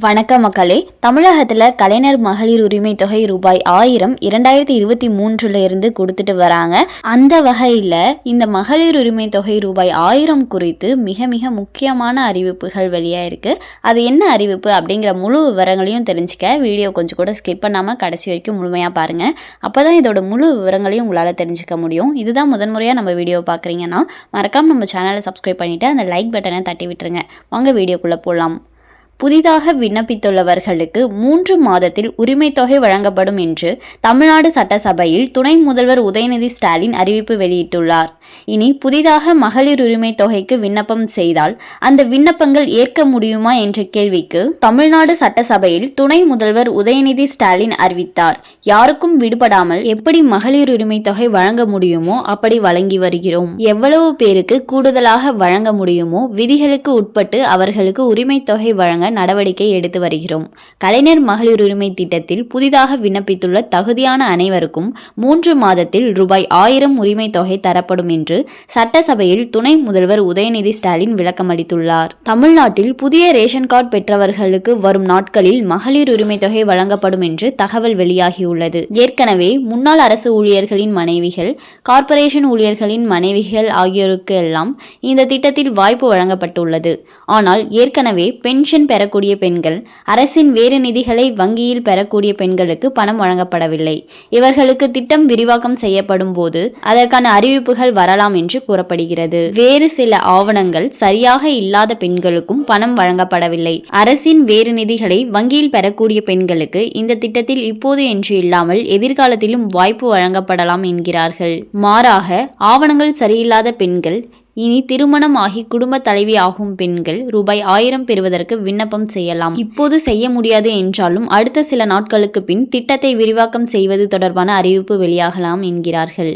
வணக்கம் மக்களே. தமிழகத்தில் கலைஞர் மகளிர் உரிமை தொகை ரூபாய் 1000 2023 இருந்து கொடுத்துட்டு வராங்க. அந்த வகையில் இந்த மகளிர் உரிமை தொகை ரூபாய் 1000 குறித்து மிக மிக முக்கியமான அறிவிப்புகள் வெளியாயிருக்கு. அது என்ன அறிவிப்பு அப்படிங்கிற முழு விவரங்களையும் தெரிஞ்சுக்க வீடியோ கொஞ்சம் கூட ஸ்கிப் பண்ணாமல் கடைசி வரைக்கும் முழுமையாக பாருங்கள். அப்போ தான் இதோட முழு விவரங்களையும் உங்களால் தெரிஞ்சுக்க முடியும். இதுதான் முதன்முறையாக நம்ம வீடியோவை பார்க்குறீங்கன்னா மறக்காமல் நம்ம சேனலை சப்ஸ்கிரைப் பண்ணிவிட்டு அந்த லைக் பட்டனை தட்டி விட்டுருங்க. வாங்க வீடியோக்குள்ளே போகலாம். புதிதாக விண்ணப்பித்துள்ளவர்களுக்கு 3 மாதத்தில் உரிமை தொகை வழங்கப்படும் என்று தமிழ்நாடு சட்டசபையில் துணை முதல்வர் உதயநிதி ஸ்டாலின் அறிவிப்பு வெளியிட்டுள்ளார். இனி புதிதாக மகளிர் உரிமை தொகைக்கு விண்ணப்பம் செய்தால் அந்த விண்ணப்பங்கள் ஏற்க முடியுமா என்ற கேள்விக்கு தமிழ்நாடு சட்டசபையில் துணை முதல்வர் உதயநிதி ஸ்டாலின் அறிவித்தார். யாருக்கும் விடுபடாமல் எப்படி மகளிர் உரிமை தொகை வழங்க முடியுமோ அப்படி வழங்கி வருகிறோம். எவ்வளவு பேருக்கு கூடுதலாக வழங்க முடியுமோ விதிகளுக்கு உட்பட்டு அவர்களுக்கு உரிமை தொகை வழங்க நடவடிக்கை எடுத்து வருகிறோம். கலைஞர் மகளிர் உரிமை திட்டத்தில் புதிதாக விண்ணப்பித்துள்ள தகுதியான அனைவருக்கும் 3 மாதத்தில் ரூபாய் 1000 உரிமை தொகை தரப்படும் என்று சட்டசபையில் துணை முதல்வர் உதயநிதி ஸ்டாலின் விளக்கமளித்துள்ளார். தமிழ்நாட்டில் புதிய ரேஷன் கார்டு பெற்றவர்களுக்கு வரும் நாட்களில் மகளிர் உரிமை தொகை வழங்கப்படும் என்று தகவல் வெளியாகியுள்ளது. ஏற்கனவே முன்னாள் அரசு ஊழியர்களின் மனைவிகள், கார்ப்பரேஷன் ஊழியர்களின் மனைவிகள் ஆகியோருக்கு எல்லாம் இந்த திட்டத்தில் வாய்ப்பு வழங்கப்பட்டுள்ளது. ஆனால் ஏற்கனவே பென்ஷன் பெறக்கூடிய பெண்கள், அரசின் வேறு நிதிகளை வங்கியில் பெறக்கூடிய பெண்களுக்கு பணம் வழங்கப்படவில்லை. இவர்களுக்கு திட்டம் விரிவாக்கம் செய்யப்படும் போது அதற்கான அறிவிப்புகள் வரலாம் என்று கூறப்படுகிறது. வேறு சில ஆவணங்கள் சரியாக இல்லாத பெண்களுக்கும் பணம் வழங்கப்படவில்லை. அரசின் வேறு நிதிகளை வங்கியில் பெறக்கூடிய பெண்களுக்கு இந்த திட்டத்தில் இப்போது என்று இல்லாமல் எதிர்காலத்திலும் வாய்ப்பு வழங்கப்படலாம் என்கிறார்கள். மாறாக ஆவணங்கள் சரியில்லாத பெண்கள், இனி திருமணம் ஆகி குடும்ப தலைவி ஆகும் பெண்கள் ரூபாய் 1000 பெறுவதற்கு விண்ணப்பம் செய்யலாம். இப்போது செய்ய முடியாது என்றாலும் அடுத்த சில நாட்களுக்கு பின் திட்டத்தை விரிவாக்கம் செய்வது தொடர்பான அறிவிப்பு வெளியாகலாம் என்கிறார்கள்.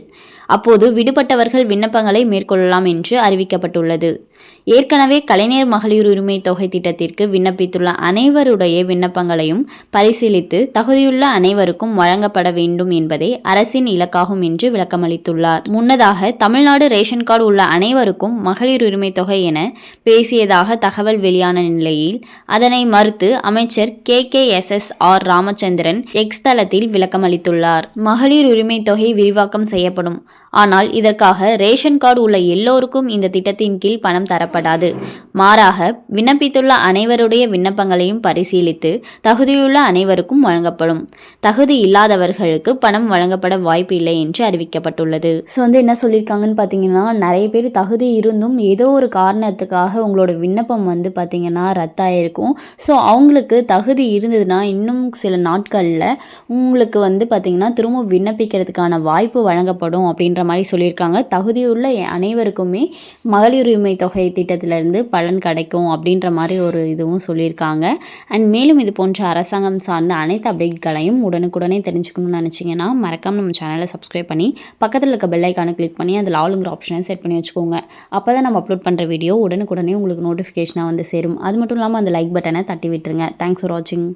அப்போது விடுபட்டவர்கள் விண்ணப்பங்களை மேற்கொள்ளலாம் என்று அறிவிக்கப்பட்டுள்ளது. ஏற்கனவே கலைஞர் மகளிர் உரிமை தொகை திட்டத்திற்கு விண்ணப்பித்துள்ள அனைவருடைய விண்ணப்பங்களையும் பரிசீலித்து தகுதியுள்ள அனைவருக்கும் வழங்கப்பட வேண்டும் என்பதே அரசின் இலக்காகும் என்று விளக்கமளித்துள்ளார். முன்னதாக தமிழ்நாடு ரேஷன் கார்டு உள்ள அனைவருக்கும் மகளிர் உரிமை தொகை என பேசியதாக தகவல் வெளியான நிலையில் அதனை மறுத்து அமைச்சர் KKSSR ராமச்சந்திரன் எக்ஸ் தளத்தில் விளக்கமளித்துள்ளார். மகளிர் உரிமை தொகை விரிவாக்கம் செய்யப்படும். ஆனால் இதற்காக ரேஷன் கார்டு உள்ள எல்லோருக்கும் இந்த திட்டத்தின் கீழ் பணம் தரப்படாது. மாறாக விண்ணப்பித்துள்ள அனைவருடைய விண்ணப்பங்களையும் பரிசீலித்து தகுதியுள்ள அனைவருக்கும் வழங்கப்படும். தகுதி இல்லாதவர்களுக்கு பணம் வழங்கப்பட வாய்ப்பு இல்லை என்று அறிவிக்கப்பட்டுள்ளது. ஸோ என்ன சொல்லியிருக்காங்கன்னு பார்த்தீங்கன்னா, நிறைய பேர் தகுதி இருந்தும் ஏதோ ஒரு காரணத்துக்காக உங்களோட விண்ணப்பம் பார்த்தீங்கன்னா ரத்தாயிருக்கும். ஸோ அவங்களுக்கு தகுதி இருந்ததுன்னா இன்னும் சில நாட்களில் உங்களுக்கு பார்த்தீங்கன்னா திரும்ப விண்ணப்பிக்கிறதுக்கான வாய்ப்பு வழங்கப்படும் அப்படின்ற மாதிரி சொல்லியிருக்காங்க. தகுதியுள்ள அனைவருக்குமே மகளிர் உரிமை தொகை திட்டத்திலிருந்து பலன் கிடைக்கும் அப்படின்ற மாதிரி ஒரு இதுவும் சொல்லியிருக்காங்க. அண்ட் மேலும் இது போன்ற அரசாங்கம் சார்ந்த அனைத்து அப்டேட்களையும் உடனுக்குடனே தெரிஞ்சுக்கணும்னு நினச்சிங்கன்னா மறக்காமல் நம்ம சேனலை சப்ஸ்கிரைப் பண்ணி பக்கத்தில் இருக்க பெல் ஐக்கானை கிளிக் பண்ணி அதில் ஆளுங்கிற ஆப்ஷனை செட் பண்ணி வச்சுக்கோங்க. அப்போ தான் நம்ம அப்லோட் பண்ணுற வீடியோ உடனுக்குடனே உங்களுக்கு நோட்டிஃபிகேஷனாக சேரும். அது மட்டும் இல்லாமல் அந்த லைக் பட்டனை தட்டி விட்டுருங்க. தேங்க்ஸ் ஃபார் வாட்சிங்.